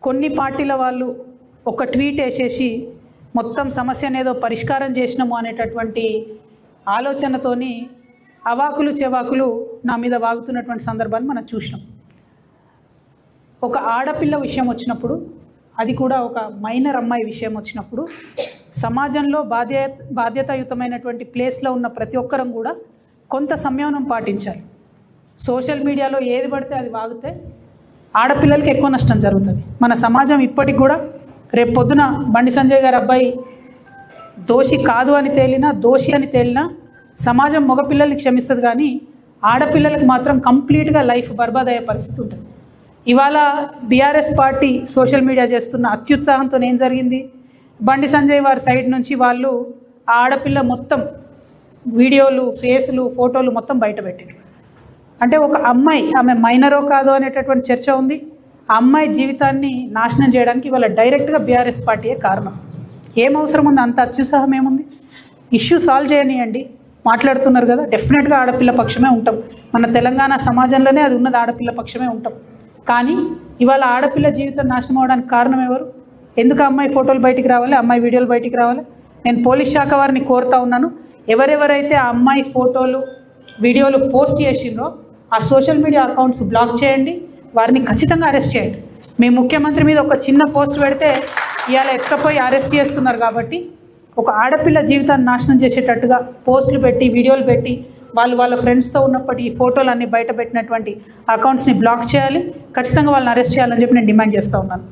కొన్ని పార్టీల వాళ్ళు ఒక ట్వీట్ వేసేసి మొత్తం సమస్యను ఏదో పరిష్కారం చేసినాము అనేటటువంటి ఆలోచనతోని అవాకులు చెవాకులు నా మీద వాగుతున్నటువంటి సందర్భాన్ని మనం చూసినాం. ఒక ఆడపిల్ల విషయం వచ్చినప్పుడు, అది కూడా ఒక మైనర్ అమ్మాయి విషయం వచ్చినప్పుడు, సమాజంలో బాధ్యతాయుతమైనటువంటి ప్లేస్లో ఉన్న ప్రతి ఒక్కరం కూడా కొంత సంయమనం పాటించాలి. సోషల్ మీడియాలో ఏది పడితే అది వాగితే ఆడపిల్లలకి ఎక్కువ నష్టం జరుగుతుంది. మన సమాజం ఇప్పటికి కూడా రేపు పొద్దున బండి సంజయ్ గారి అబ్బాయి దోషి కాదు అని తేలినా, దోషి అని తేలినా సమాజం మగపిల్లల్ని క్షమిస్తుంది, కానీ ఆడపిల్లలకు మాత్రం కంప్లీట్గా లైఫ్ బర్బాద్ అయ్యే పరిస్థితి ఉంటుంది. ఇవాళ బీఆర్ఎస్ పార్టీ సోషల్ మీడియా చేస్తున్న అత్యుత్సాహంతో ఏం జరిగింది, బండి సంజయ్ వారి సైడ్ నుంచి వాళ్ళు ఆ ఆడపిల్ల మొత్తం వీడియోలు, ఫేసులు, ఫోటోలు మొత్తం బయట పెట్టారు. అంటే ఒక అమ్మాయి, ఆమె మైనరో కాదో అనేటటువంటి చర్చ ఉంది. ఆ అమ్మాయి జీవితాన్ని నాశనం చేయడానికి ఇవాళ డైరెక్ట్గా బీఆర్ఎస్ పార్టీయే కారణం. ఏం అవసరం ఉంది, అంత అత్యుత్సాహం ఏముంది? ఇష్యూ సాల్వ్ చేయనియండి. మాట్లాడుతున్నారు కదా, డెఫినెట్గా ఆడపిల్ల పక్షమే ఉంటాం. మన తెలంగాణ సమాజంలోనే అది ఉన్నది, ఆడపిల్ల పక్షమే ఉంటాం. కానీ ఇవాళ ఆడపిల్ల జీవితం నాశనం అవడానికి కారణం ఎవరు? ఎందుకు అమ్మాయి ఫోటోలు బయటికి రావాలి, అమ్మాయి వీడియోలు బయటికి రావాలి? నేను పోలీస్ శాఖ వారిని కోరుతా ఉన్నాను, ఎవరెవరైతే ఆ అమ్మాయి ఫోటోలు, వీడియోలు పోస్ట్ చేసిండ్రో ఆ సోషల్ మీడియా అకౌంట్స్ బ్లాక్ చేయండి, వారిని ఖచ్చితంగా అరెస్ట్ చేయండి. మీ ముఖ్యమంత్రి మీద ఒక చిన్న పోస్ట్ పెడితే ఇవాళ ఎత్తపోయి అరెస్ట్ చేస్తున్నారు. కాబట్టి ఒక ఆడపిల్ల జీవితాన్ని నాశనం చేసేటట్టుగా పోస్టులు పెట్టి, వీడియోలు పెట్టి, వాళ్ళ ఫ్రెండ్స్తో ఉన్నప్పటి ఈ ఫోటోలు అన్నీ బయట పెట్టినటువంటి అకౌంట్స్ని బ్లాక్ చేయాలి, ఖచ్చితంగా వాళ్ళని అరెస్ట్ చేయాలని చెప్పి నేను డిమాండ్ చేస్తూ ఉన్నాను.